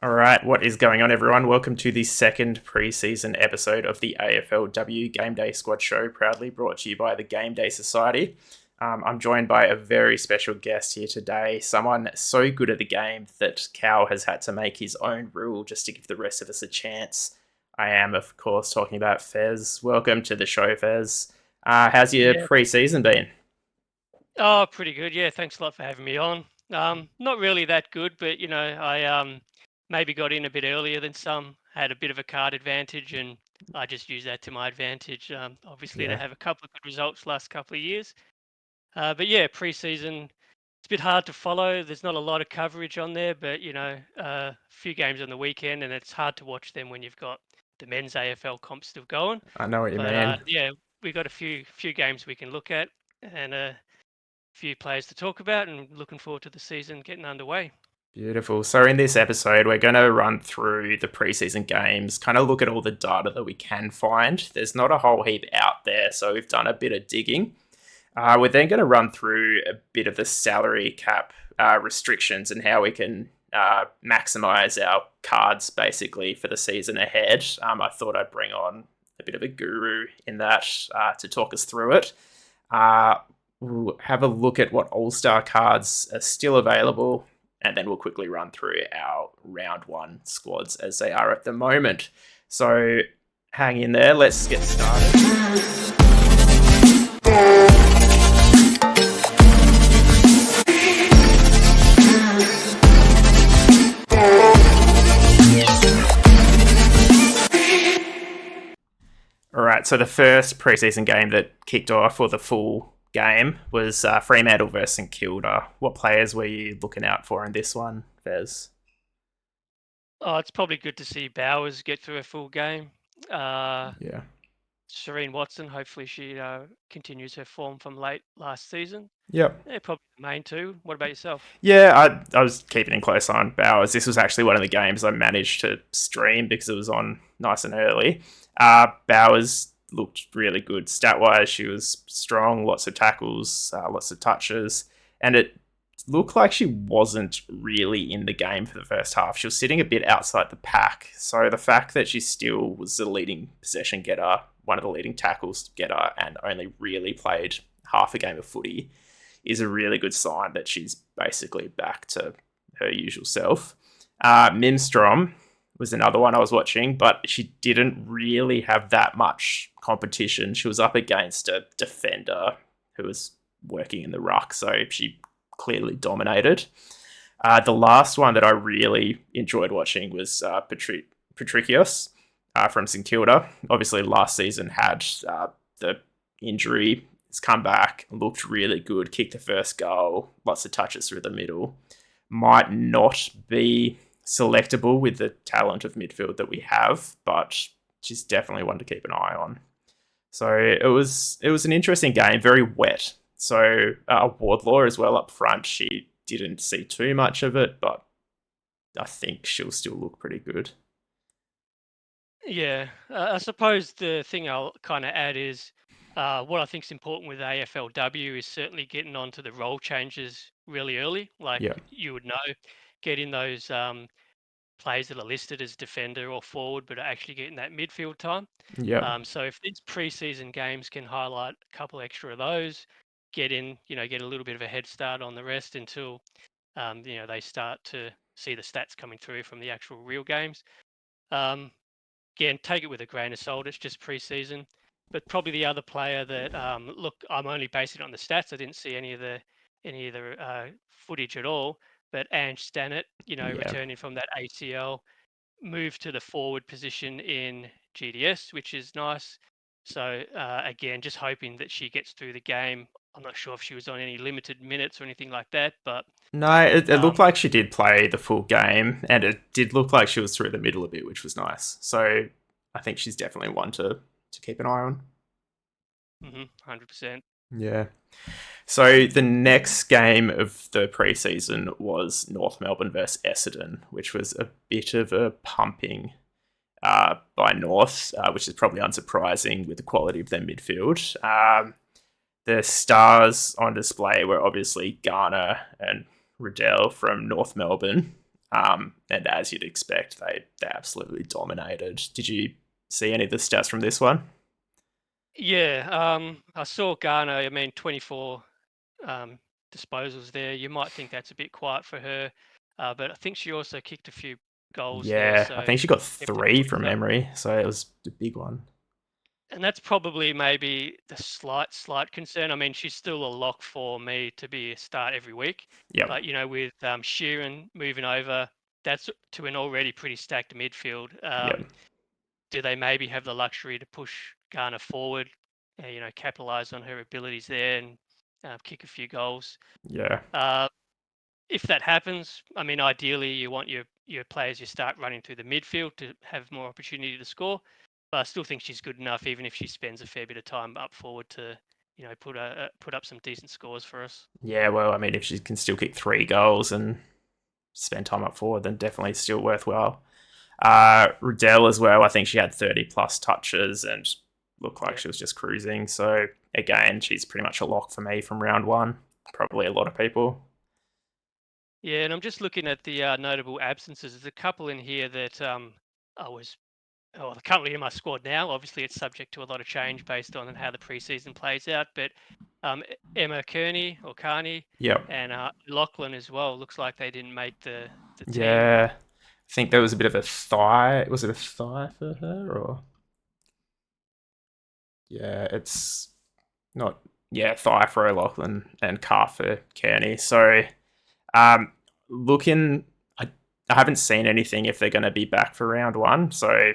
All right, what is going on, everyone? Welcome to the second preseason episode of the AFLW GameDay Squad show, proudly brought to you by the GameDay Society. I'm joined by a very special guest here today, someone so good at the game that Cal has had to make his own rule just to give the rest of us a chance. I am, of course, talking about Fez. Welcome to the show, Fez. How's your Yeah. preseason been? Oh, pretty good. Yeah, thanks a lot for having me on. Not really that good, but I maybe got in a bit earlier than some, had a bit of a card advantage, and I just used that to my advantage. Obviously, to Yeah. have a couple of good results last couple of years. But yeah, preseason, it's a bit hard to follow. There's not a lot of coverage on there, but a few games on the weekend, and it's hard to watch them when you've got the men's AFL comp still going. I know what you But mean. yeah, we got a few games we can look at, and few players to talk about, and looking forward to the season getting underway. Beautiful. So, in this episode, we're going to run through the preseason games, kind of look at all the data that we can find. There's not a whole heap out there, so we've done a bit of digging. We're then going to run through a bit of the salary cap restrictions and how we can maximize our cards basically for the season ahead. I thought I'd bring on a bit of a guru in that to talk us through it. We'll have a look at what All-Star cards are still available, and then we'll quickly run through our round one squads as they are at the moment. So hang in there, let's get started. All right, so the first preseason game that kicked off, or the full game, was Fremantle versus St Kilda. What players were you looking out for in this one, Fez? Oh, it's probably good to see Bowers get through a full game. Yeah. Shireen Watson, hopefully she continues her form from late last season. Yep. Yeah, probably the main two. What about yourself? Yeah, I was keeping in close eye on Bowers. This was actually one of the games I managed to stream because it was on nice and early. Bowers looked really good stat-wise. She was strong, lots of tackles, lots of touches, and it looked like she wasn't really in the game for the first half. She was sitting a bit outside the pack. So the fact that she still was the leading possession getter, one of the leading tackles getter, and only really played half a game of footy is a really good sign that she's basically back to her usual self. Mimstrom was another one I was watching, but she didn't really have that much competition. She was up against a defender who was working in the ruck, so she clearly dominated. The last one that I really enjoyed watching was Patricios from St Kilda. Obviously, last season had the injury. He's come back, looked really good, kicked the first goal, lots of touches through the middle. Might not be selectable with the talent of midfield that we have, but she's definitely one to keep an eye on. So it was an interesting game, very wet. So Wardlaw as well up front, she didn't see too much of it, but I think she'll still look pretty good. Yeah, I suppose the thing I'll kind of add is what I think is important with AFLW is certainly getting onto the role changes really early. Like Yeah, you would know, getting those players that are listed as defender or forward, but are actually getting that midfield time. yeah, So if these preseason games can highlight a couple extra of those, get a little bit of a head start on the rest until they start to see the stats coming through from the actual real games. Um, Again, take it with a grain of salt. It's just preseason. But probably the other player that look, I'm only basing it on the stats. I didn't see any of the footage at all. But Ange Stannett, yeah. returning from that ACL, moved to the forward position in GDS, which is nice. So again, just hoping that she gets through the game. I'm not sure if she was on any limited minutes or anything like that, but No, it looked um, like she did play the full game, and it did look like she was through the middle a bit, which was nice. So I think she's definitely one to keep an eye on. 100%. Yeah. So the next game of the preseason was North Melbourne versus Essendon, which was a bit of a pumping by North, which is probably unsurprising with the quality of their midfield. The stars on display were obviously Garner and Riddell from North Melbourne. And as you'd expect, they absolutely dominated. Did you see any of the stats from this one? Yeah, I saw Garner. I mean, 24 um, disposals there. You might think that's a bit quiet for her, but I think she also kicked a few goals there. Yeah, I So think she got definitely 3 puts from up, memory, so it was a big one. and that's probably maybe the slight concern. I mean, she's still a lock for me to be a start every week, Yep, but with Sheeran moving over, that's to an already pretty stacked midfield. yep, Do they maybe have the luxury to push Garner forward, capitalize on her abilities there and kick a few goals? yeah, Uh, if that happens, I mean, ideally you want your players you start running through the midfield to have more opportunity to score. But I still think she's good enough, even if she spends a fair bit of time up forward to, put up some decent scores for us. yeah. Well, I mean, if she can still kick 3 goals and spend time up forward, then definitely still worthwhile. Riddell as well. I think she had 30 plus touches and looked like Yeah, she was just cruising. So again, she's pretty much a lock for me from round one. Probably a lot of people. yeah. And I'm just looking at the notable absences. There's a couple in here that I was they're currently in my squad now. Obviously, it's subject to a lot of change based on how the preseason plays out. But Emma Kearney or Carney Yep. and Lachlan as well. Looks like they didn't make the team. Yeah. I think there was a bit of a thigh. Was it a thigh for her or? Yeah, it's not. Yeah, thigh for O'Loughlin and calf for Kearney. So, um, looking, I haven't seen anything if they're going to be back for round one. So,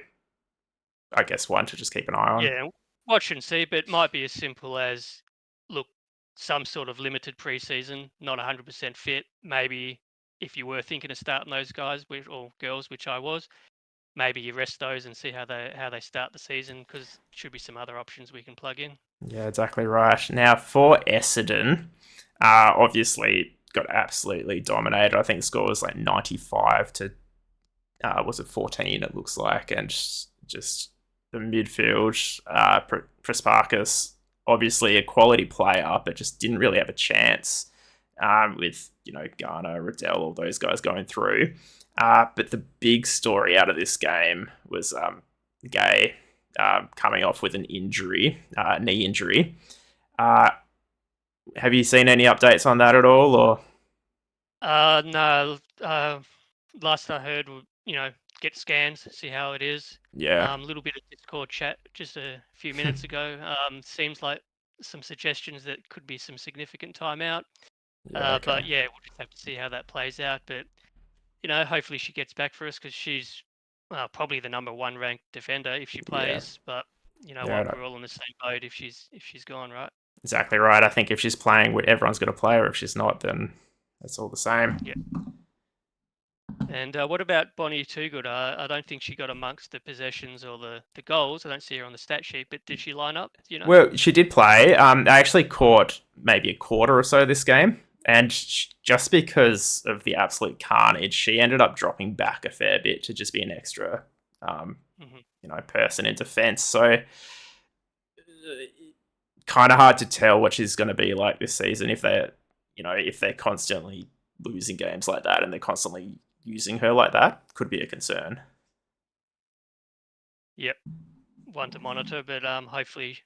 I guess one to just keep an eye on. Yeah, watch and see. But it might be as simple as look, some sort of limited preseason, not 100% fit. Maybe if you were thinking of starting those guys or girls, which I was, maybe you rest those and see how they start the season because should be some other options we can plug in. Yeah, exactly right. Now for Essendon, obviously got absolutely dominated. I think the score was like 95 to was it 14? It looks like, and just the midfield, Prasparkas, obviously a quality player, but just didn't really have a chance with Garner, Riddell, all those guys going through. But the big story out of this game was Gay coming off with an injury, knee injury. Uh, have you seen any updates on that at all? Or No. Last I heard, get scans, see how it is. yeah, A little bit of Discord chat just a few minutes ago. Seems like some suggestions that could be some significant time out. yeah, okay, But yeah, we'll just have to see how that plays out. But hopefully she gets back for us because she's probably the number one ranked defender if she yeah, plays. But you know yeah. what, we're all in the same boat if she's gone, right? Exactly right. I think if she's playing, everyone's going to play her. If she's not, then it's all the same. Yeah. And what about Bonnie Toogood? I don't think she got amongst the possessions or the goals. I don't see her on the stat sheet, but did she line up? Do you know? Well, she did play. I actually caught maybe a quarter or so of this game, and just because of the absolute carnage, she ended up dropping back a fair bit to just be an extra, Hmm. person in defence. So, kind of hard to tell what she's going to be like this season if they're constantly losing games like that and they're constantly using her like that. Could be a concern. Yep, one to monitor, but hopefully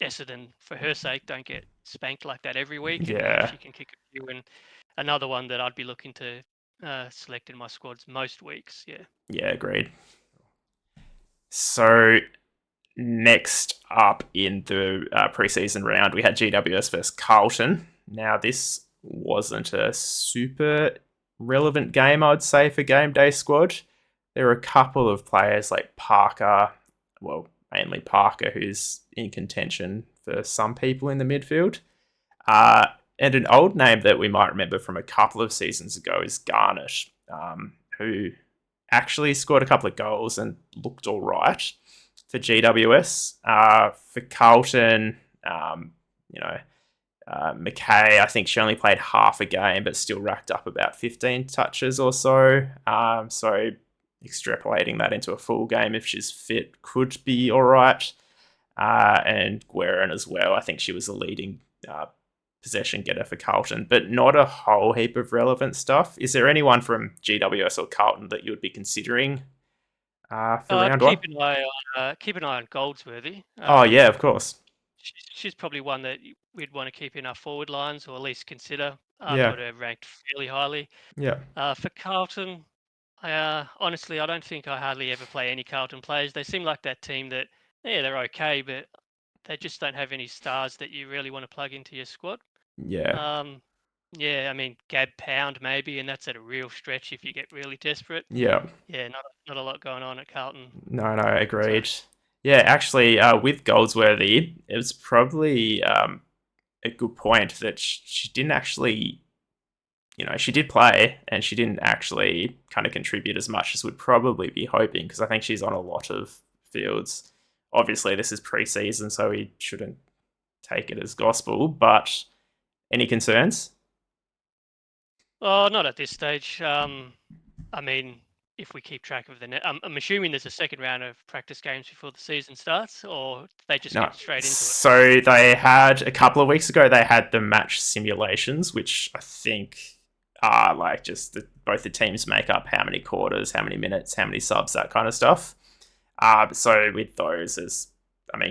Essendon, for her sake, don't get spanked like that every week, and Yeah, she can kick a few. And another one that I'd be looking to select in my squads most weeks. Yeah. yeah, agreed. So next up in the preseason round, we had GWS versus Carlton. Now, this wasn't a super relevant game, I'd say, for GameDay Squad. There were a couple of players like Parker, well, mainly Parker, who's in contention for some people in the midfield. Uh, and an old name that we might remember from a couple of seasons ago is Garnet, who actually scored a couple of goals and looked all right for GWS. For Carlton, McKay, I think she only played half a game, but still racked up about 15 touches or so. So extrapolating that into a full game, if she's fit, could be all right. And Guerin as well. I think she was the leading possession getter for Carlton, but not a whole heap of relevant stuff. Is there anyone from GWS or Carlton that you would be considering for I'd round one? keep an eye on Goldsworthy. Oh yeah, of course. She's probably one that we'd want to keep in our forward lines, or at least consider. I've Yeah, got her ranked fairly highly. yeah, For Carlton, honestly, I don't think I hardly ever play any Carlton players. They seem like that team that, yeah, they're okay, but they just don't have any stars that you really want to plug into your squad. yeah, Um, yeah, I mean, Gab Pound maybe, and that's at a real stretch if you get really desperate. yeah. Yeah, not a lot going on at Carlton. No, no, So, agreed. Yeah, actually, with Goldsworthy, it was probably a good point that she didn't actually, she did play and she didn't actually kind of contribute as much as we'd probably be hoping because I think she's on a lot of fields. Obviously, this is pre-season, so we shouldn't take it as gospel. But any concerns? oh, not at this stage. I mean, if we keep track of the net, I'm assuming there's a second round of practice games before the season starts, or they just No. get straight into it. So they had a couple of weeks ago. They had the match simulations, which I think are like just both the teams make up how many quarters, how many minutes, how many subs, that kind of stuff. So with those,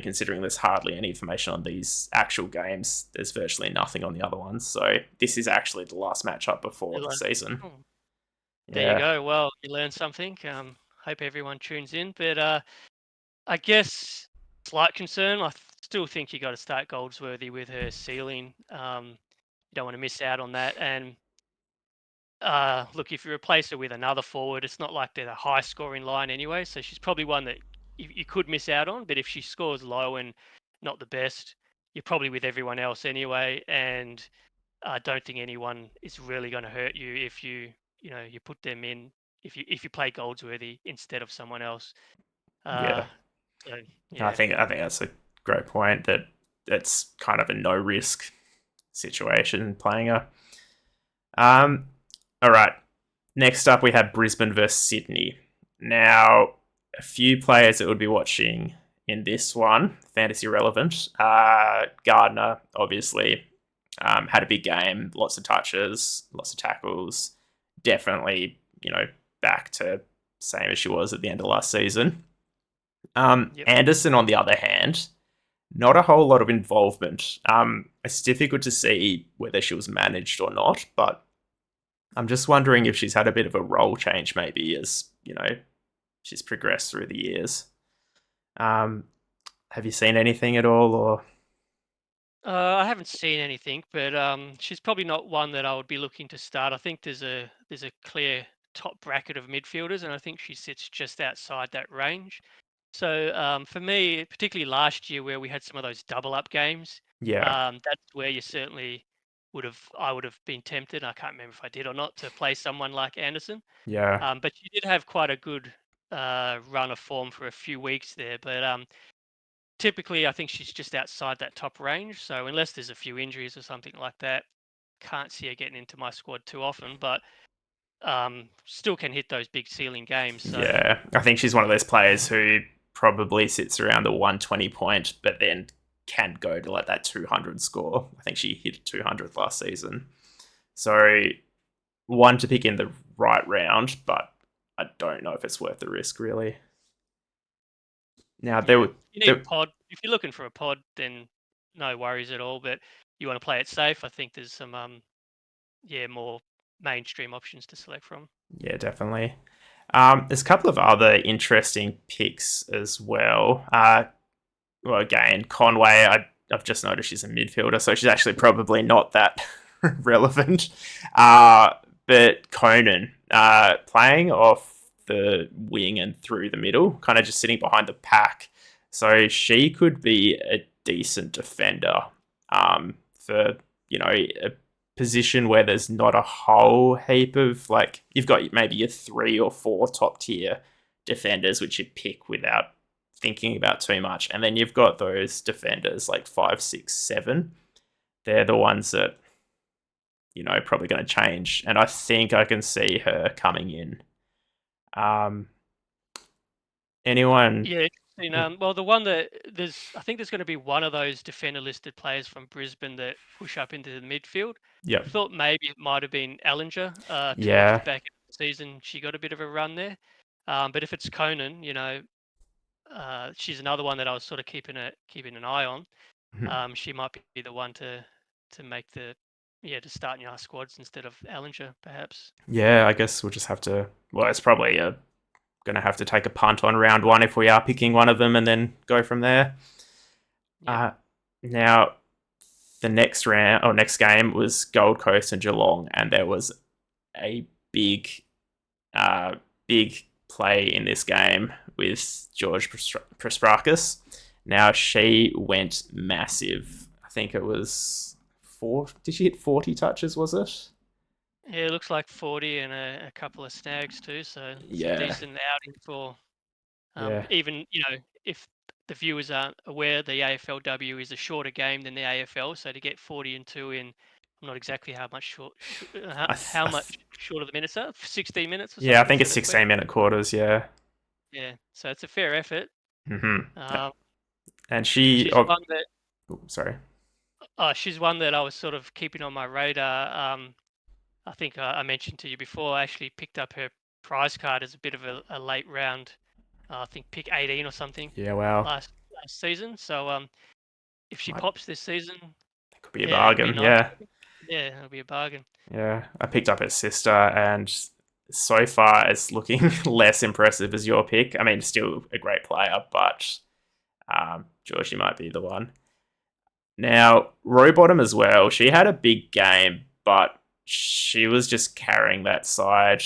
considering there's hardly any information on these actual games, there's virtually nothing on the other ones. So this is actually the last matchup before the season. Hmm. There you Yeah, go. Well, you learned something. Hope everyone tunes in. But I guess slight concern. Still think you got to start Goldsworthy with her ceiling. You don't want to miss out on that. And look, if you replace her with another forward, it's not like they're a high scoring line anyway. So she's probably one that you could miss out on. But if she scores low and not the best, you're probably with everyone else anyway. And I don't think anyone is really going to hurt you if you put them in if you play Goldsworthy instead of someone else. yeah. Uh, so I yeah, think I think that's a great point. That it's kind of a no risk situation playing her. Um, all right. Next up, we have Brisbane versus Sydney. Now, a few players that would be watching in this one, fantasy relevant. Gardner, obviously, had a big game, lots of touches, lots of tackles. Definitely, back to same as she was at the end of last season. yep. Anderson, on the other hand, not a whole lot of involvement. It's difficult to see whether she was managed or not, but I'm just wondering if she's had a bit of a role change, maybe as she's progressed through the years. Have you seen anything at all, or I haven't seen anything, but she's probably not one that I would be looking to start. I think there's a clear top bracket of midfielders, and I think she sits just outside that range. So for me, particularly last year where we had some of those double up games, yeah, that's where you certainly I would have been tempted. I can't remember if I did or not to play someone like Anderson. yeah, But she did have quite a good run of form for a few weeks there. But typically, I think she's just outside that top range. So unless there's a few injuries or something like that, can't see her getting into my squad too often. But still can hit those big ceiling games. So yeah? I think she's one of those players who probably sits around the 120 point, but then can go to like that 200 score. I think she hit 200 last season. So one to pick in the right round, but I don't know if it's worth the risk really. Now there yeah, were you need there, a pod. If you're looking for a pod, then no worries at all. But you want to play it safe. I think there's some more mainstream options to select from. yeah, definitely. There's a couple of other interesting picks as well. Well, again, Conway, I've just noticed she's a midfielder, so she's actually probably not that relevant. But Conan, playing off the wing and through the middle, kind of just sitting behind the pack. So she could be a decent defender for, a position where there's not a whole heap of, like, you've got maybe your 3 or 4 top tier defenders, which you pick without thinking about too much. And then you've got those defenders like 5, 6, 7. They're the ones that, probably going to change. And I think I can see her coming in. Um, anyone? Yeah, seen, well, the one that I think there's going to be one of those defender listed players from Brisbane that push up into the midfield. Yep. Thought maybe it might have been Ellinger towards the Yeah. back end of the season. She got a bit of a run there. But if it's Conan, she's another one that I was sort of keeping an eye on. Mhm. She might be the one to make to start in our squads instead of Ellinger, perhaps. Yeah, I guess we'll just have to. Well, it's probably going to have to take a punt on round one if we are picking one of them and then go from there. Yep. Now, the next round or next game was Gold Coast and Geelong, and there was a uh, big play in this game with George Presprakis. Now she went massive. I think it was four. Did she hit 40 touches? Was it? Yeah, it looks like 40 and a couple of snags too. So it's a Yeah, decent outing for yeah. even if the viewers aren't aware, the AFLW is a shorter game than the AFL. So to get 40 and two in, I'm not exactly how much how much shorter the minutes are, 16 minutes or Yeah, I something think it's instead of 20. 16-minute quarters. Yeah. Yeah, so it's a fair effort. hmm Um, And she. she's Oh, one that sorry. she's one that I was sort of keeping on my radar. I think I mentioned to you before. I actually picked up her prize card as a bit of a late round. I think pick 18 or something Yeah. Wow. last season. So if she Might pops this season, could be a yeah, it'll be bargain. nice. Yeah. Yeah, it'll be a bargain. Yeah. I picked up her sister, and so far it's looking less impressive as your pick. I mean, still a great player, but Georgie might be the one. Now, Rowbottom as well. She had a big game, but she was just carrying that side,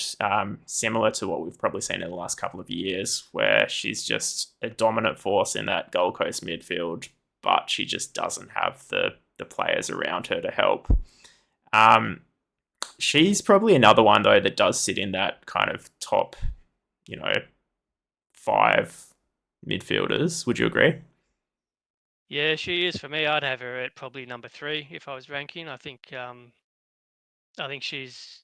similar to what we've probably seen in the last couple of years, where she's just a dominant force in that Gold Coast midfield, but she just doesn't have the players around her to help. Um, she's probably another one though that does sit in that kind of top, you know, five midfielders. Would you agree? Yeah, she is for me. I'd have her at probably number 3 if I was ranking. I think she's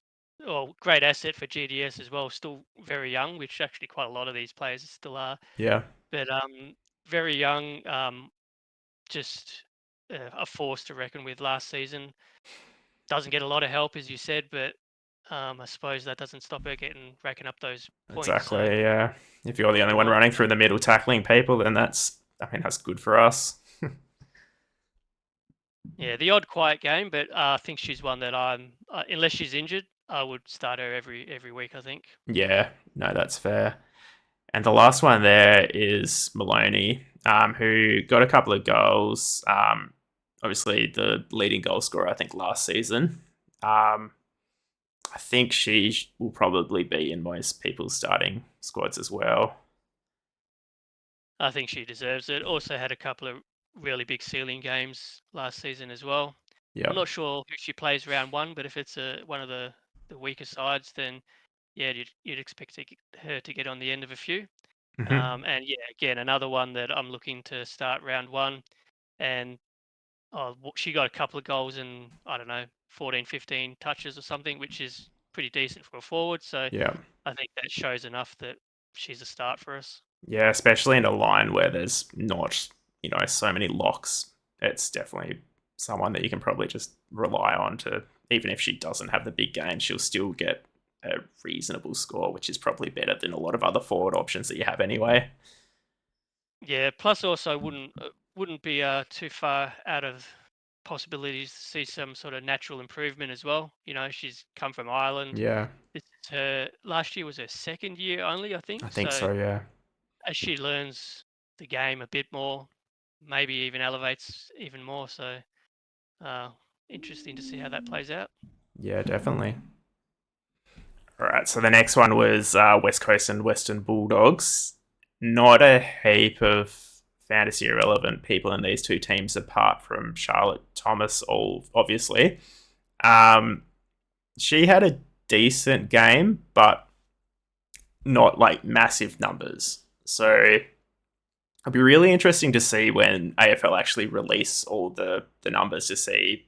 great asset for GDS as well. Still very young, which actually quite a lot of these players still are. Yeah. But very young, just a force to reckon with last season. Doesn't get a lot of help, as you said, but I suppose that doesn't stop her racking up those points. So Exactly. Yeah. If you're the only you one want, running through the middle tackling people, then that's good for us. yeah, the odd quiet game, but I think she's one that unless she's injured, I would start her every week. I think. Yeah. No, that's fair. And the last one there is Maloney, who got a couple of goals. Obviously, the leading goal scorer, I think, last season. I think she will probably be in most people's starting squads as well. I think she deserves it. Also had a couple of really big ceiling games last season as well. I'm Yeah. not sure who she plays round one, but if it's one of the weaker sides, then yeah, you'd expect her to get on the end of a few. hmm And yeah, again, another one that I'm looking to start round one. And she got a couple of goals in, I don't know, 14, 15 touches or something, which is pretty decent for a forward. So Yeah. I think that shows enough that she's a start for us. Yeah. Especially in a line where there's not, so many locks. It's definitely someone that you can probably just rely on to, even if she doesn't have the big game, she'll still get a reasonable score, which is probably better than a lot of other forward options that you have anyway. Yeah. Plus, also wouldn't be too far out of possibilities to see some sort of natural improvement as well. She's come from Ireland. Yeah, This is her last year was her second year only, I I think. think So so. Yeah. as she learns the game a bit more, maybe even elevates even more. So uh, interesting to see how that plays out. Yeah, definitely. All right. So the next one was West Coast and Western Bulldogs. Not a heap of fantasy irrelevant people in these two teams apart from Charlotte Thomas, all obviously. Um, she had a decent game, but not like massive numbers. So it'll be really interesting to see when AFL actually release all the numbers to see,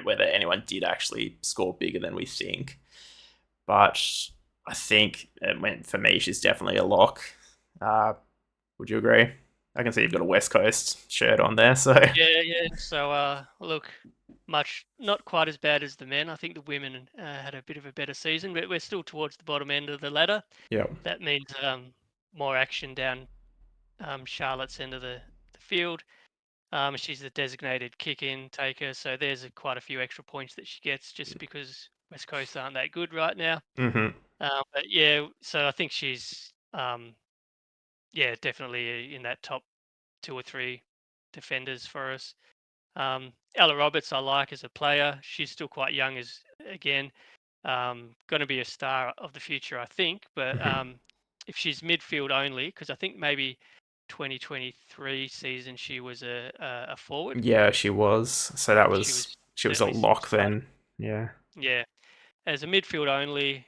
whether anyone did actually score bigger than we think. But I think for me, she's definitely a lock. Uh, Would you agree? I can see you've got a West Coast shirt on there, so Yeah, yeah. So, look, much not quite as bad as the men. I think the women had a bit of a better season, but we're still towards the bottom end of the ladder. yeah. That means more action down Charlotte's end of the field. She's the designated kick-in taker, so there's quite a few extra points that she gets just because West Coast aren't that good right now. Mm-hmm. But yeah, so I think she's yeah, definitely in that top two or three defenders for us. Ella Roberts, I like as a player. She's still quite young, as again, going to be a star of the future, I think. But Mm-hmm. if she's midfield only, because I think maybe 2023 season she was a forward. Yeah, she was. So that She was was she was a certainly lock started. then. Yeah. Yeah, as a midfield only,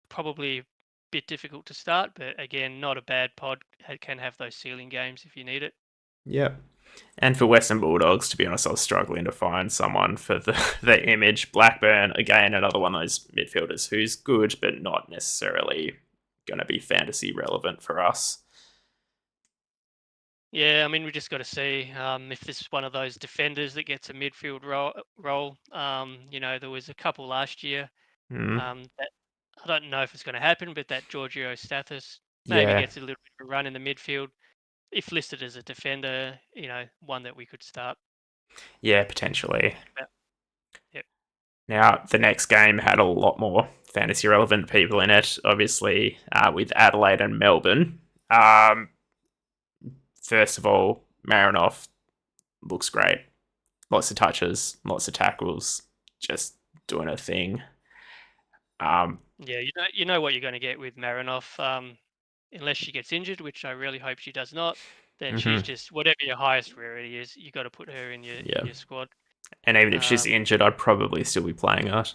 probably a bit difficult to start, but again, not a bad pod. Can have those ceiling games if you need it. Yep. And for Western Bulldogs, to be honest, I was struggling to find someone for the image. Blackburn, again, another one of those midfielders who's good, but not necessarily going to be fantasy relevant for us. Yeah, I mean, we just got to see if this is one of those defenders that gets a midfield role. There was a couple last year. Mm. That I don't know if it's going to happen, but that Giorgio Stathis maybe Yeah. gets a little bit of a run in the midfield. If listed as a defender, one that we could start Yeah, potentially. thinking about. Yep. Now, the next game had a lot more fantasy relevant people in it, obviously, with Adelaide and Melbourne. Um, First of all, Marinoff looks great. Lots of touches, lots of tackles, just doing a thing. Um, Yeah, you know what you're going to get with Marinoff. Unless she gets injured, which I really hope she does not, then she's mhm, just whatever your highest rarity is, you got to put her in your yeah. squad. And even if she's Um, injured, I'd probably still be playing it.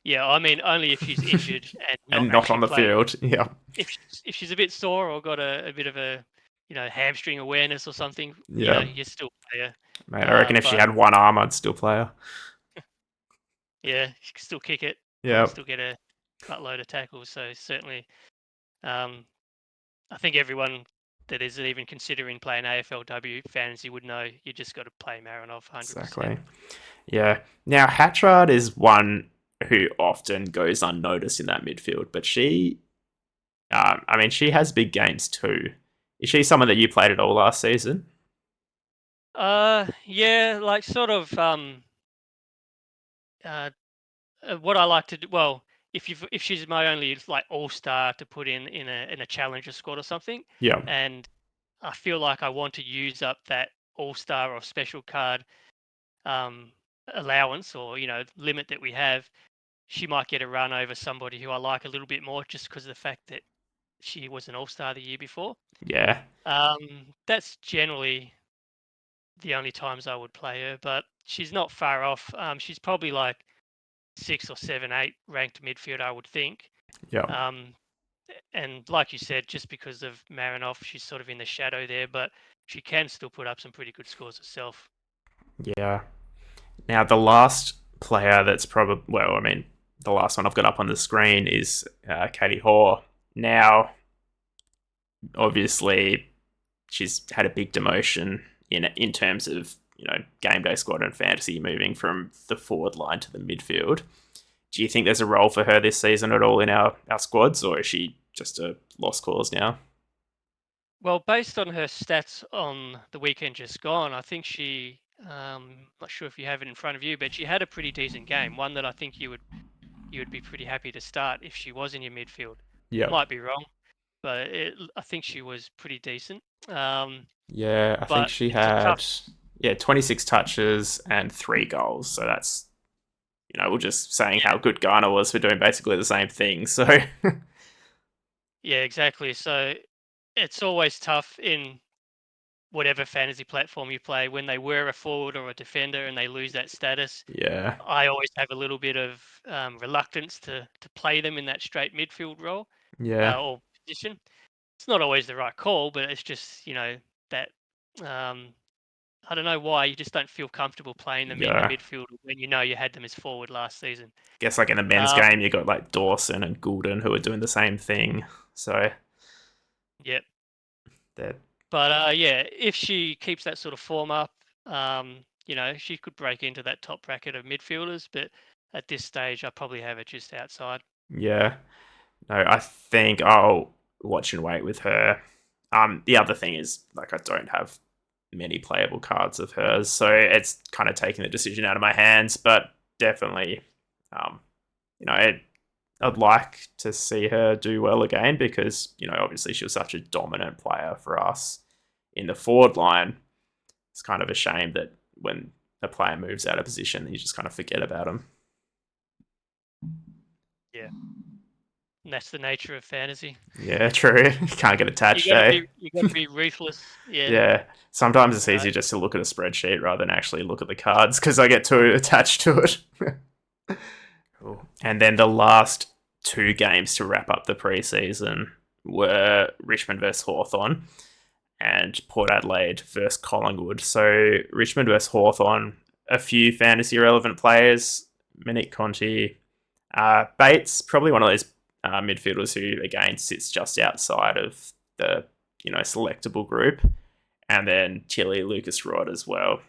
yeah, I mean only if she's injured and not And not on actually the playing. field. Yeah. If she's a bit sore or got a bit of a hamstring awareness or something, Yeah. you still play her. Mate, I reckon if she But had one arm, I'd still play her. yeah, she can still kick it, probably Yeah. still get a buttload of tackles. So certainly, um, I think everyone that is even considering playing AFLW fantasy would know you just got to play Marinov 100%. Exactly. Yeah. Now, Hatchard is one who often goes unnoticed in that midfield, but she has big games too. Is she someone that you played at all last season? Yeah, like sort of uh, what I like to do. Well, if she's my only like all star to put in a challenger squad or something, Yeah. and I feel like I want to use up that all star or special card um, allowance or limit that we have, she might get a run over somebody who I like a little bit more just because of the fact that she was an all star the year before. Yeah. That's generally the only times I would play her, but she's not far off. She's probably like 6 or 7, 8 ranked midfield, I would think. Yeah. Um, and like you said, just because of Marinoff, she's sort of in the shadow there, but she can still put up some pretty good scores herself. Yeah. Now, the last player that's probably, well, I mean, the last one I've got up on the screen is Katie Hoare. Now, obviously, she's had a big demotion in terms of game day squad and fantasy, moving from the forward line to the midfield. Do you think there's a role for her this season at all in our squads, or is she just a lost cause now? Well, based on her stats on the weekend just gone, I think she, not sure if you have it in front of you, but she had a pretty decent game. One that I think you would be pretty happy to start if she was in your midfield. Yep. Might be wrong, but I think she was pretty decent. Yeah, I think But she it's a had tough. 26 touches and 3 goals. So that's we're just saying Yeah, how good Ghana was for doing basically the same thing. So yeah, exactly. So it's always tough in whatever fantasy platform you play when they were a forward or a defender and they lose that status. yeah, I always have a little bit of reluctance to play them in that straight midfield role yeah, or position. It's not always the right call, but it's just that um, I don't know why you just don't feel comfortable playing them in the yeah. midfield when you know you had them as forward last season. Guess like in the men's Um, game, you got like Dawson and Goulden who are doing the same thing. So yeah, That But yeah, if she keeps that sort of form up, she could break into that top bracket of midfielders. But at this stage, I probably have it just outside. yeah. No, I think I'll watch and wait with her. The other thing is, like, I don't have many playable cards of hers, so it's kind of taking the decision out of my hands. But definitely, um, you know, I'd like to see her do well again because obviously she was such a dominant player for us in the forward line. It's kind of a shame that when a player moves out of position, you just kind of forget about them. Yeah, and that's the nature of fantasy. Yeah, true. You can't get attached, eh? You got to be ruthless. Yeah. Yeah. Sometimes it's Uh, easier just to look at a spreadsheet rather than actually look at the cards because I get too attached to it. Cool. And then the last two games to wrap up the preseason were Richmond versus Hawthorn and Port Adelaide versus Collingwood. So Richmond versus Hawthorn, a few fantasy relevant players, Monique Conti, Bates, probably one of those midfielders who again sits just outside of the selectable group, and then Tilly Lucas Rod as well.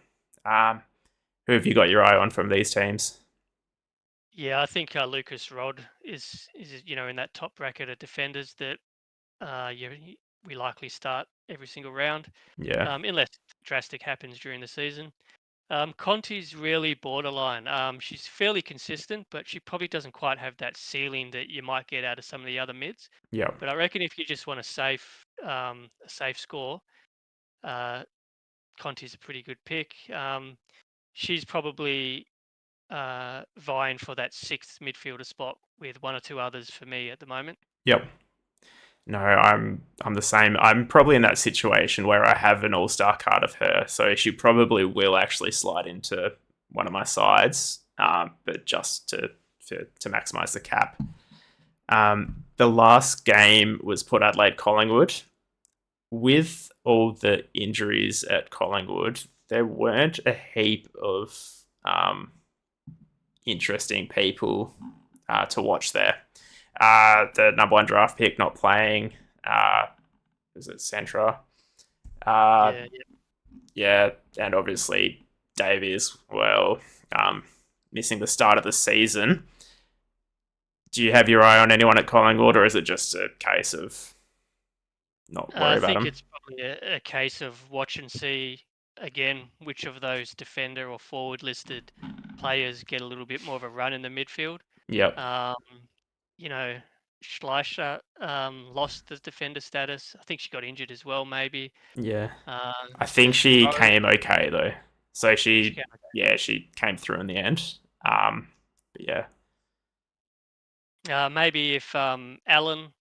Who have you got your eye on from these teams? yeah, I think Lucas Rod is in that top bracket of defenders that we likely start every single round, Yeah, unless drastic happens during the season. Conti's really borderline. She's fairly consistent, but she probably doesn't quite have that ceiling that you might get out of some of the other mids. yeah, But I reckon if you just want a safe score, uh, Conti's a pretty good pick. She's probably vying for that sixth midfielder spot with one or two others for me at the moment. yep. No, I'm the same. I'm probably in that situation where I have an all star card of her, so she probably will actually slide into one of my sides, but just to maximize the cap. The last game was Port Adelaide Collingwood. With all the injuries at Collingwood, there weren't a heap of interesting people to watch there. The number one draft pick not playing. Is it Centra? Uh, Yeah, yeah, and obviously Davey as well, missing the start of the season. Do you have your eye on anyone at Collingwood, or is it just a case of not I worry about think them? it's probably a case of watch and see again which of those defender or forward listed players get a little bit more of a run in the midfield. Yep. Um, you know, Schleicher lost the defender status. I think she got injured as well, maybe. Yeah. Um, I think she Rowe, came okay though. So she she, came, yeah, she came through in the end. But yeah. maybe if Alan,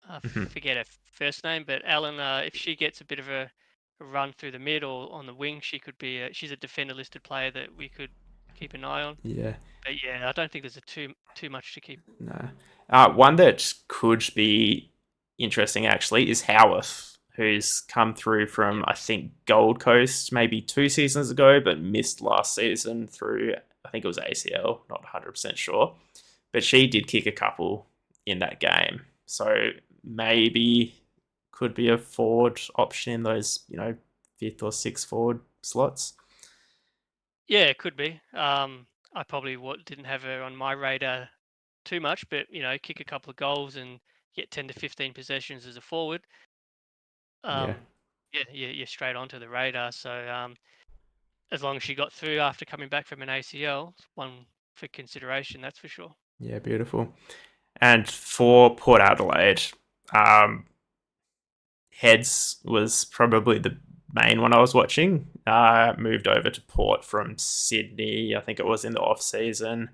I Mhm. forget her first name, but Alan, if she gets a bit of a run through the mid or on the wing, she could be. She's a defender listed player that we could keep an eye on. Yeah. But yeah, I don't think there's a too much to keep. No. One that could be interesting actually is Howarth, who's come through Yeah, from I think Gold Coast maybe 2 seasons ago, but missed last season through I think it was ACL, not 100% sure. But she did kick a couple in that game, so maybe could be a forward option in those fifth or sixth forward slots. yeah, it could be. I probably didn't have her on my radar too much, but kick a couple of goals and get 10 to 15 possessions as a forward. Yeah, Yeah, you're straight onto the radar. So as long as she got through after coming back from an ACL, it's one for consideration, that's for sure. yeah, beautiful. And for Port Adelaide, um, Heads was probably the main one I was watching. Moved over to Port from Sydney, I think it was in the off season.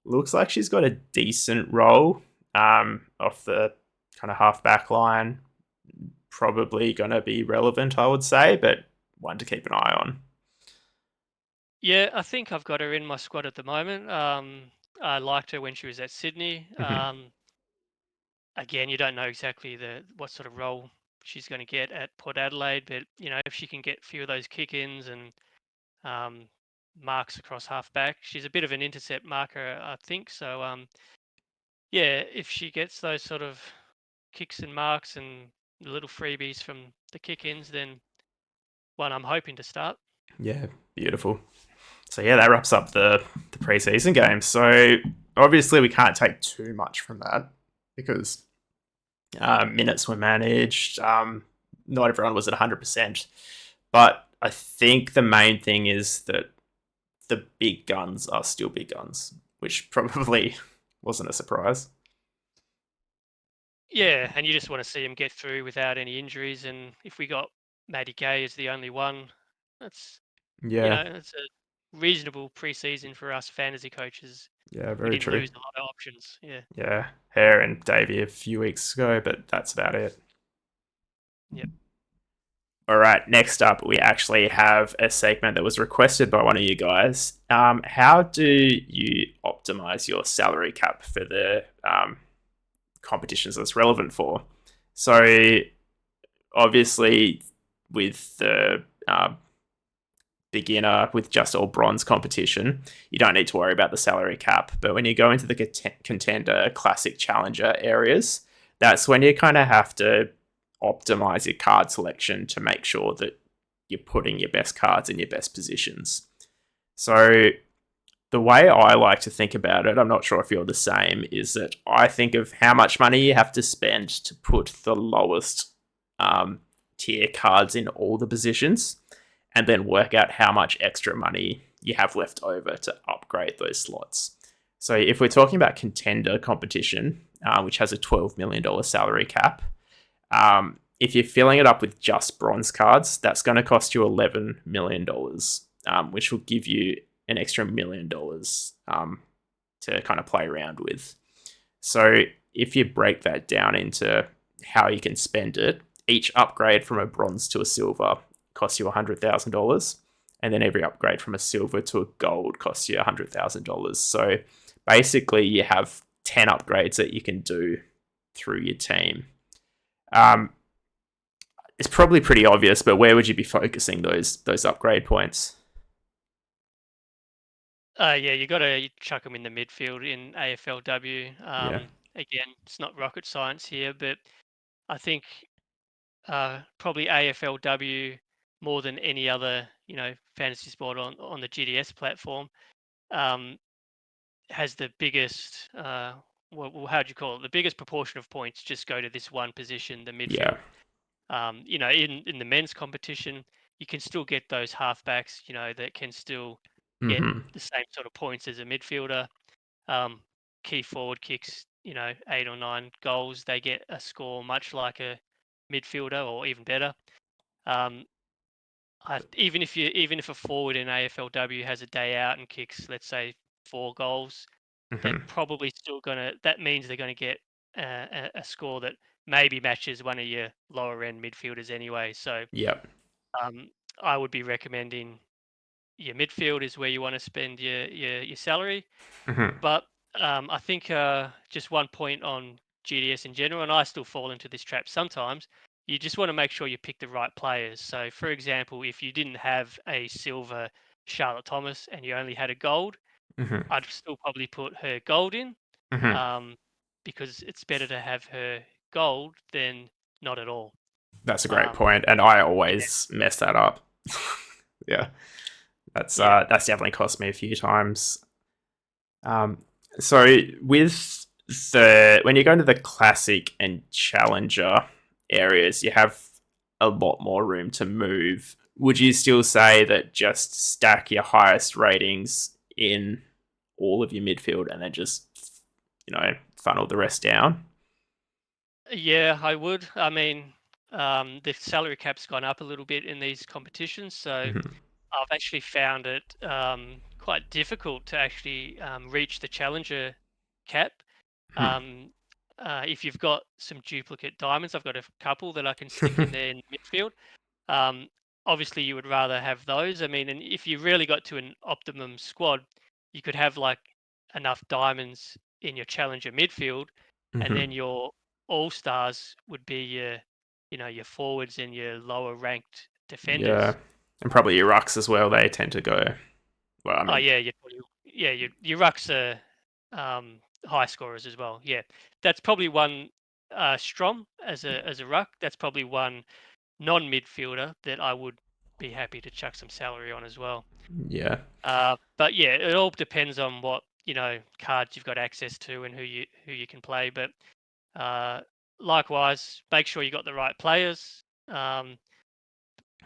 Looks like she's got a decent role off the kind of half back line. Probably going to be relevant, I would say, but one to keep an eye on. Yeah, I think I've got her in my squad at the moment. I liked her when she was at Sydney. Mhm. Again, you don't know exactly what sort of role she's going to get at Port Adelaide, but if she can get a few of those kick-ins and um, marks across half back, she's a bit of an intercept marker, I think. So yeah, if she gets those sort of kicks and marks and little freebies from the kick-ins than one I'm hoping to start. Yeah, beautiful. So yeah, that wraps up the preseason games. So obviously we can't take too much from that because minutes were managed. Not everyone was at 100%, but I think the main thing is that the big guns are still big guns, which probably wasn't a surprise. Yeah, and you just want to see him get through without any injuries. And if we got Matty Gay as the only one, that's Yeah, it's a reasonable preseason for us fantasy coaches. yeah, We very didn't true. lose a lot of options. Yeah, Yeah, Hare and Davey a few weeks ago, but that's about it. yep. All right, next up, we actually have a segment that was requested by one of you guys. How do you optimize your salary cap for the competitions that's relevant for? So, obviously, with the beginner, with just all bronze competition, you don't need to worry about the salary cap. But when you go into the contender, classic, challenger areas, that's when you kind of have to optimize your card selection to make sure that you're putting your best cards in your best positions. So the way I like to think about it, I'm not sure if you're the same, is that I think of how much money you have to spend to put the lowest tier cards in all the positions, and then work out how much extra money you have left over to upgrade those slots. So if we're talking about contender competition, which has a $12 million salary cap, if you're filling it up with just bronze cards, that's going to cost you $11 million, which will give you an extra $1 million to kind of play around with. So if you break that down into how you can spend it, each upgrade from a bronze to a silver costs you $100,000, and then every upgrade from a silver to a gold costs you $100,000. So basically, you have 10 upgrades that you can do through your team. It's probably pretty obvious, but where would you be focusing those upgrade points? Yeah, you got to chuck them in the midfield in AFLW. Yeah. Again, it's not rocket science here, but I think probably AFLW more than any other, fantasy sport on the GDS platform, um, has the biggest, how do you call it? The biggest proportion of points just go to this one position, the Yeah. midfield. In the men's competition, you can still get those halfbacks, that can still get Mm-hmm. the same sort of points as a midfielder. Um, Key forward kicks, 8 or 9 goals, they get a score much like a midfielder or even better. Um, even if a forward in AFLW has a day out and kicks, let's say 4 goals, they're Mm-hmm. probably still That means they're gonna get a score that maybe matches one of your lower end midfielders anyway. So Yep. um, I would be recommending your midfield is where you want to spend your salary. Mm-hmm. But I think just one point on GDS in general, and I still fall into this trap sometimes. You just want to make sure you pick the right players. So, for example, if you didn't have a silver Charlotte Thomas and you only had a gold, Mm-hmm. I'd still probably put her gold in, Mm-hmm. um, because it's better to have her gold than not at all. That's a great Um, point, and I yeah, always mess that up. Yeah, yeah, that's definitely cost me a few times. Um, so with the when you go into the classic and challenger areas, you have a lot more room to move. Would you still say that just stack your highest ratings in all of your midfield and then just funnel the rest down? yeah. I would. I mean, the salary cap's gone up a little bit in these competitions, so Mm-hmm. I've actually found it quite difficult to actually reach the challenger cap. Um, if you've got some duplicate diamonds, I've got a couple that I can stick in there in midfield. Um, Obviously, you would rather have those. I mean, and if you really got to an optimum squad, you could have like enough diamonds in your challenger midfield, and Mm-hmm. then your all stars would be your forwards and your lower ranked Yeah, defenders. and probably your rucks as well. They tend to go well. I Oh mean, yeah, your rucks are high scorers as well. Yeah, that's probably one Strom as a ruck. That's probably one non-midfielder that I would be happy to chuck some salary on as well. Yeah. But yeah, it all depends on what cards you've got access to and who you can play. But likewise, make sure you got the right players.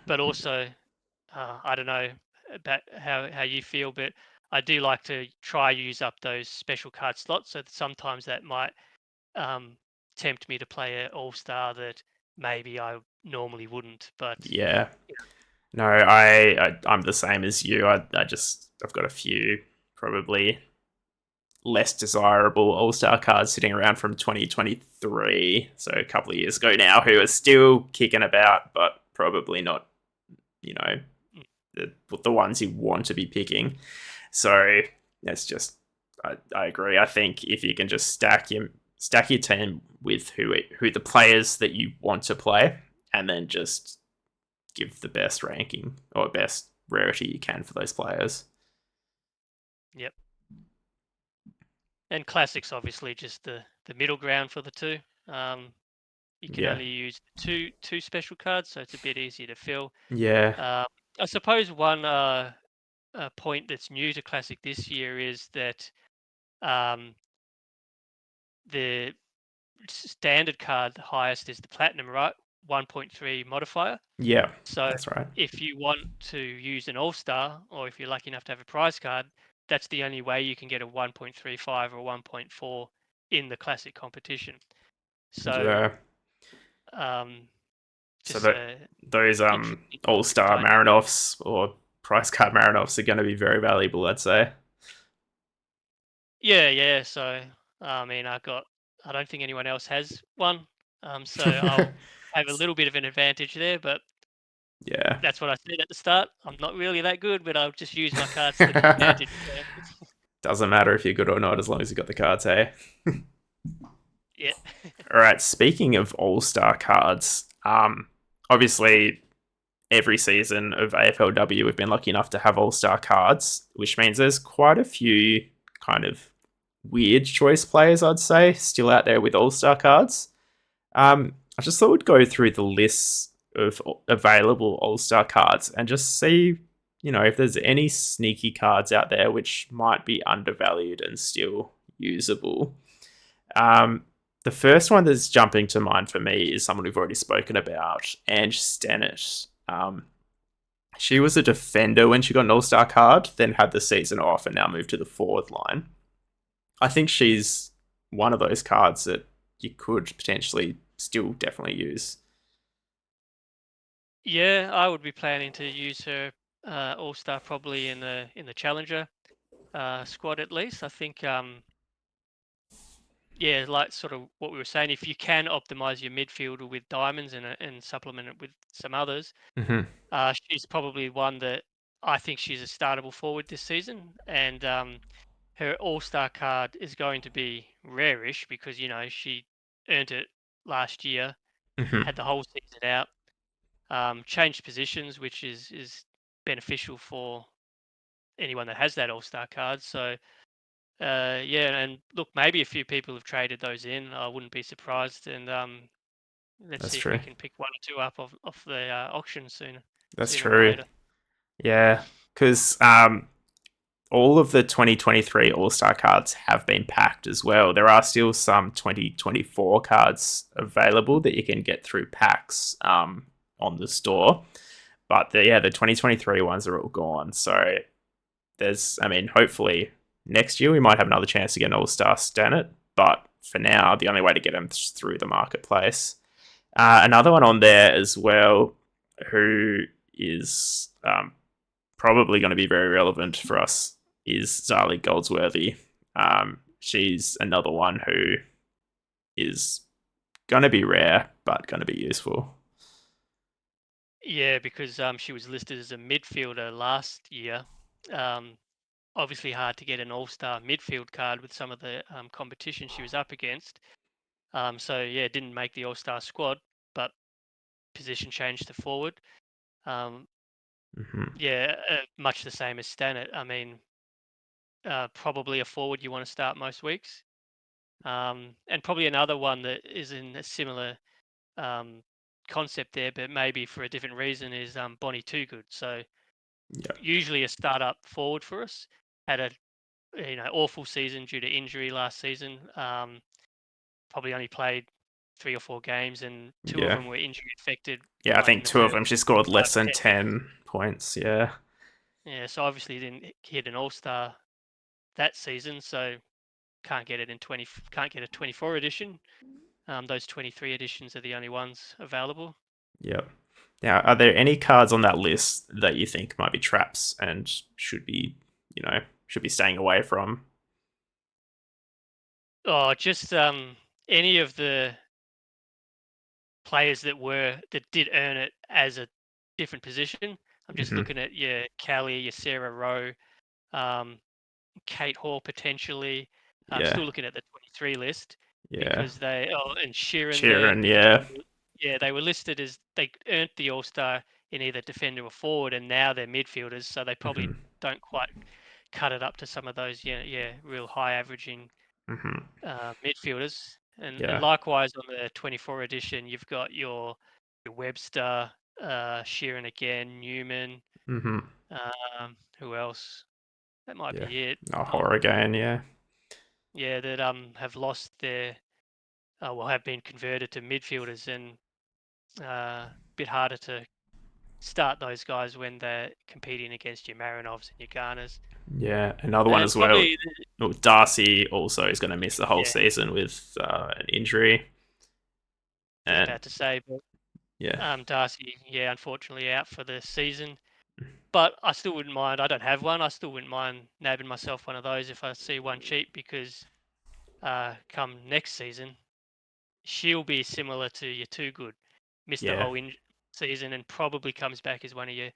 But also, I don't know about how you feel, but I do like to try use up those special card slots. So sometimes that might um, tempt me to play an all star that maybe I normally wouldn't. But Yeah. you No, I'm the same as you. I've got a few probably less desirable All Star cards sitting around from 2023, so a couple of years ago now, who are still kicking about, but probably not, you know, know, the ones you want to be picking. So that's just, I agree. I think if you can just stack your team with who the players that you want to play, and then just give the best ranking or best rarity you can for those players. yep. And classics, obviously, just the middle ground for the two. You can Yeah, only use two special cards, so it's a bit easier to fill. yeah, Uh, I suppose one point that's new to Classic this year is that um, the standard card highest is the Platinum, right? 1.3 modifier. yeah. So That's right. if you want to use an All-Star, or if you're lucky enough to have a prize card, that's the only way you can get a 1.35 or 1.4 in the Classic competition. So Yeah. um, So just that a those All interesting Star dynamic. Marinovs or price card Marinovs are going to be very valuable, I'd say. Yeah, yeah. So I mean, I don't think anyone else has one. So I'll have a little bit of an advantage there, but Yeah. that's what I said at the start. I'm not really that good, but I'll just use my cards to the advantage. So, Doesn't matter if you're good or not, as long as you got the cards, hey. yeah. All right. Speaking of All Star cards, obviously every season of AFLW we've been lucky enough to have All Star cards, which means there's quite a few kind of weird choice players, I'd say, still out there with All Star cards. I just thought we'd go through the lists of available All Star cards and just see, if there's any sneaky cards out there which might be undervalued and still usable. Um, the first one that's jumping to mind for me is someone we've already spoken about, Ange Stennett. She was a defender when she got an All Star card, then had the season off and now moved to the forward line. I think she's one of those cards that you could potentially still definitely use. Yeah, I would be planning to use her All Star probably in the Challenger squad at least. I think yeah, like sort of what we were saying, if you can optimize your midfielder with diamonds and supplement it with some others, Mm-hmm. she's probably one that I think she's a startable forward this season, and her All Star card is going to be rarish because she earned it last year, Mm-hmm. had the whole season out, changed positions, which is beneficial for anyone that has that All Star card. So yeah, and look, maybe a few people have traded those in. I wouldn't be surprised, and let's That's see if we true. can pick one or two up off the auction That's sooner or true. later. Yeah, because all of the 2023 All Star cards have been packed as well. There are still some 2024 cards available that you can get through packs on the store, but the 2023 ones are all gone. So hopefully next year we might have another chance to get an All Star Stannet, but for now, the only way to get them is through the marketplace. Another one on there as well, who is probably going to be very relevant for us, is Zali Goldsworthy. She's another one who is going to be rare, but going to be useful. Yeah, because she was listed as a midfielder last year. Um, Obviously hard to get an all-star midfield card with some of the competition she was up against. So yeah, didn't make the all-star squad, but position changed to forward. Um, Mm-hmm. yeah, much the same as Stannett. I mean, probably a forward you want to start most weeks. And probably another one that is in a similar um, concept there, but maybe for a different reason, is Bonnie Toogood. So Yep. usually a startup forward for us, had a awful season due to injury last season. Probably only played 3 or 4 games, and two of Yeah. them were injury affected, Yeah, I like in think the two of first them she scored 5 less to than 10 minutes. 10 points. Yeah. Yeah, so obviously didn't hit an all-star that season, so can't get a 24 edition. Those 23 editions are the only ones available. Yep. Now, are there any cards on that list that you think might be traps and should be, should be staying away from? Oh, just any of the players that did earn it as a different position. I'm just Hmm. looking at your Callie, your Sarah Rowe, um, Kate Hall potentially. I'm Yeah. still looking at the 23 list Yeah. because and Sheeran there Sheeran, because yeah. they were listed as they earned the All Star in either defender or forward, and now they're midfielders, so they probably Hmm. don't quite cut it up to some of those real high averaging Hmm. midfielders. And Yeah. likewise on the 24 edition, you've got your Webster, Sheeran again, Newman. Hmm. Who else? That might Yeah. be it. Oh, horror again, yeah. Yeah, that have lost their have been converted to midfielders, and a bit harder to start those guys when they're competing against your Marinovs and your Garners. Yeah. Another one And as well. probably Oh, Darcy also is going to miss the whole yeah, season with an injury. just And about to say, but yeah. Darcy, yeah, unfortunately out for the season. But I still wouldn't mind. I don't have one. I still wouldn't mind nabbing myself one of those if I see one cheap because come next season, she'll be similar to your Too Good. Missed the Yeah. whole season and probably comes back as one of your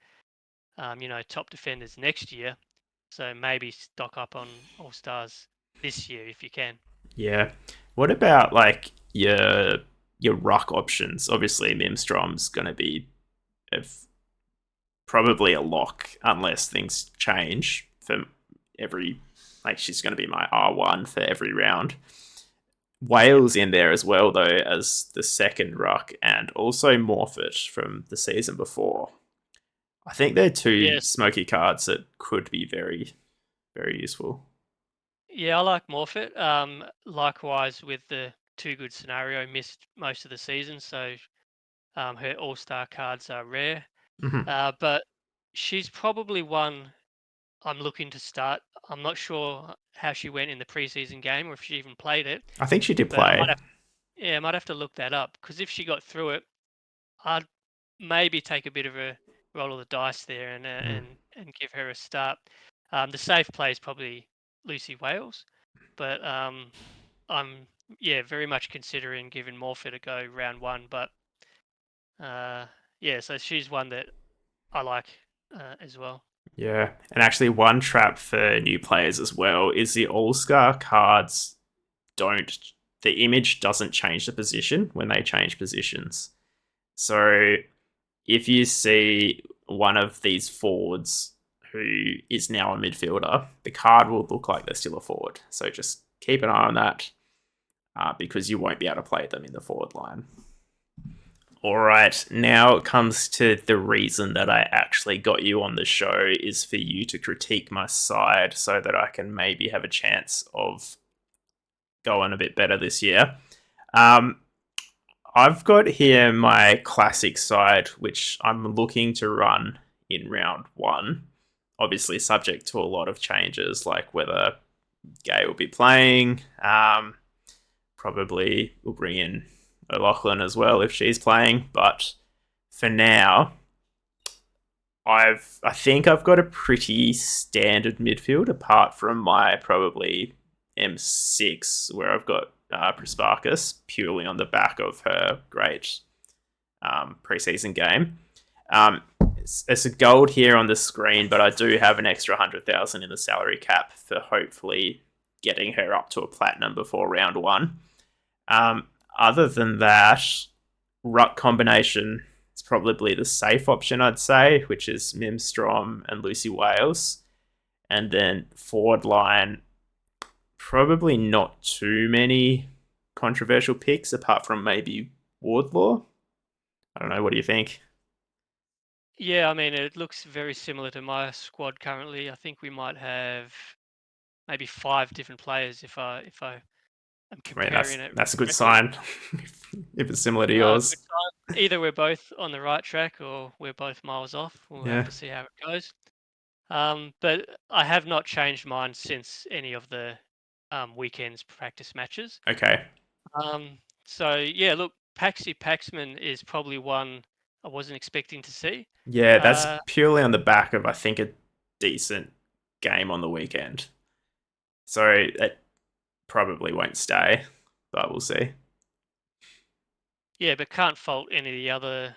top defenders next year. So maybe stock up on All Stars this year if you can. Yeah. What about like your ruck options? Obviously, Mimstrom's going to be a probably a lock unless things change for every. Like she's going to be my R1 for every round. Yep. Wales in there as well though as the second ruck, and also Morfitt from the season before. I think they're two Yes. smoky cards that could be very very useful. Yeah, I like Morfitt. Likewise with the Too Good scenario, missed most of the season, so her All Star cards are rare. Mm-hmm. But she's probably one I'm looking to start. I'm not sure how she went in the preseason game or if she even played it, I think she did but play. I might have to look that up because if she got through it, I'd maybe take a bit of a roll of the dice there Mm. and give her a start. The safe play is probably Lucy Wales, but I'm very much considering giving Morphet a go round one. But so she's one that I like as well. Yeah, and actually, one trap for new players as well is the All Star cards don't. The image doesn't change the position when they change positions. So if you see one of these forwards who is now a midfielder, the card will look like they're still a forward. So just keep an eye on that because you won't be able to play them in the forward line. All right, now it comes to the reason that I actually got you on the show is for you to critique my side so that I can maybe have a chance of going a bit better this year. Um, I've got here my classic side, which I'm looking to run in round one. Obviously, subject to a lot of changes, like whether Gay will be playing. Probably we'll bring in O'Loughlin as well if she's playing. But for now, I think I've got a pretty standard midfield apart from my probably M6 where I've got Prisparkus purely on the back of her great preseason game. It's a gold here on the screen, but I do have an extra 100,000 in the salary cap for hopefully getting her up to a platinum before round one. Other than that, ruck combination is probably the safe option, I'd say, which is Mimstrom and Lucy Wales. And then forward line, probably not too many controversial picks apart from maybe Wardlaw. I don't know. What do you think? Yeah, I mean, it looks very similar to my squad currently. I think we might have maybe 5 different players if I am I mean, comparing it that's a good correctly. sign if it's similar to Good yours. sign. Either we're both on the right track or we're both miles off. We'll have Yeah. to see how it goes. But I have not changed mine since any of the weekends practice matches. Okay. So yeah, look, Paxi Paxman is probably one I wasn't expecting to see. Yeah, that's Uh, purely on the back of I think a decent game on the weekend. So it probably won't stay, but we'll see. yeah, but can't fault any of the other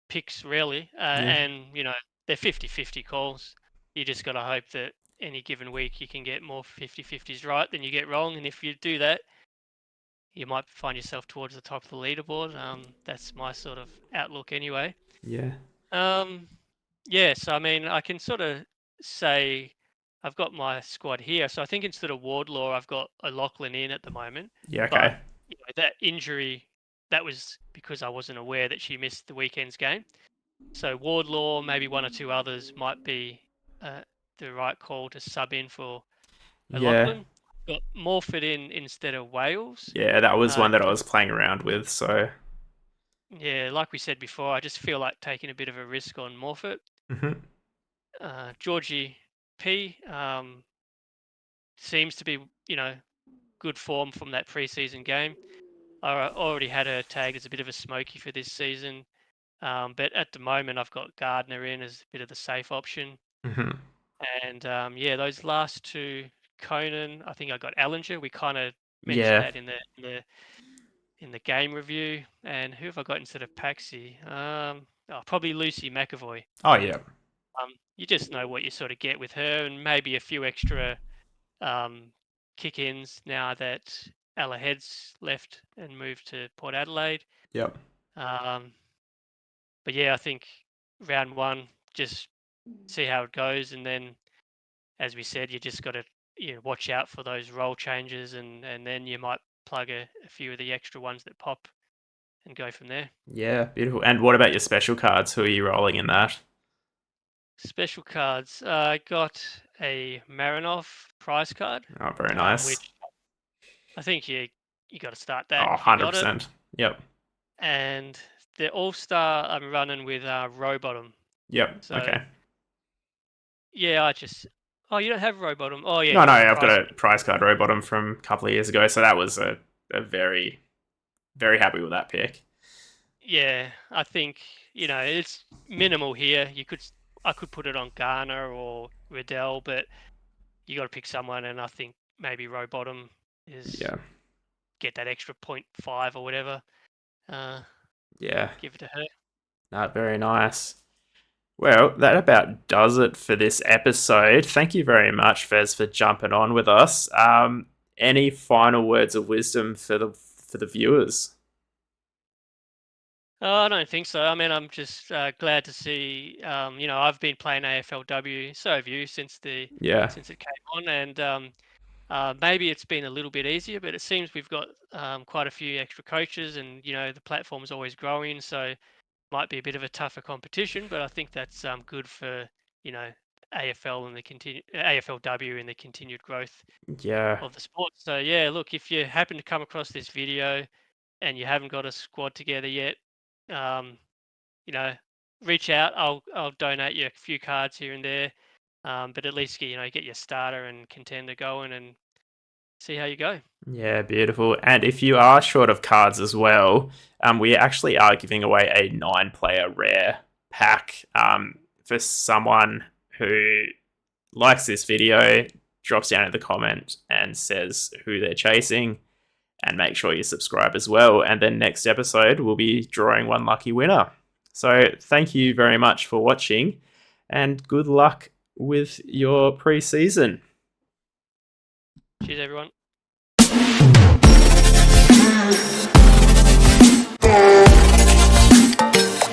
picks really. Yeah. And they're 50-50 calls. You just got to hope that any given week you can get more 50-50s right than you get wrong. And if you do that, you might find yourself towards the top of the leaderboard. That's my sort of outlook anyway. Yeah. Um, yeah, so I mean, I can sort of say I've got my squad here. So I think instead of Wardlaw, I've got O'Loughlin in at the moment. Yeah. But Okay. that injury, that was because I wasn't aware that she missed the weekend's game. So Wardlaw, maybe one or two others might be uh, the right call to sub in for Yeah. O'Loughlin. Got Morford in instead of Wales. Yeah, that was one that I Just, was playing around with. So. yeah, like we said before, I just feel like taking a bit of a risk on Morford. Mhm. Georgie P seems to be, good form from that preseason game. I already had her tagged as a bit of a smoky for this season. But at the moment, I've got Gardner in as a bit of the safe option. Mhm. And yeah, those last two, Conan, I think I got Ellinger. We kind of mentioned Yeah. that in the game review. And who have I got instead of Paxi? Probably Lucy McAvoy. Oh yeah. You just know what you sort of get with her, and maybe a few extra kick-ins now that Ella Head's left and moved to Port Adelaide. Yep. Um, but yeah, I think round one, just see how it goes, and then as we said, you just got to watch out for those role changes, and then you might plug a few of the extra ones that pop and go from there. Yeah. Beautiful. And what about your special cards? Who are you rolling in that? Special cards. I got a Marinov prize card, Oh, very nice. which I think you got to start that Oh, if you got it. 100%. Yep. And the All Star I'm running with Rowbottom. Yep. So Okay. yeah, I just you don't have Rowbottom. Oh yeah, No, you no, got the I've got prize. a prize card row bottom from a couple of years ago, so that was a very, very happy with that pick. Yeah, I think it's minimal here. I could put it on Garner or Riddell, but you got to pick someone, and I think maybe Rowbottom is Yeah. get that extra 0.5 or whatever. Uh, Yeah. give it to her. Not very nice. Well, that about does it for this episode. Thank you very much, Fez, for jumping on with us. Any final words of wisdom for the viewers? I don't think so. I mean, I'm just glad to see. I've been playing AFLW, so have you, Yeah. since it came on, and maybe it's been a little bit easier, but it seems we've got quite a few extra coaches, and the platform's always growing, so might be a bit of a tougher competition. But I think that's good for AFL and the AFLW and the continued growth Yeah. of the sport. So yeah, look, if you happen to come across this video and you haven't got a squad together yet, um, you know, reach out. I'll donate you a few cards here and there, but at least get your starter and contender going and see how you go. Yeah, beautiful. And if you are short of cards as well, we actually are giving away a 9-player rare pack for someone who likes this video, drops down in the comment and says who they're chasing, and make sure you subscribe as well. And then next episode, we'll be drawing one lucky winner. So thank you very much for watching, and good luck with your pre-season. Cheers, everyone.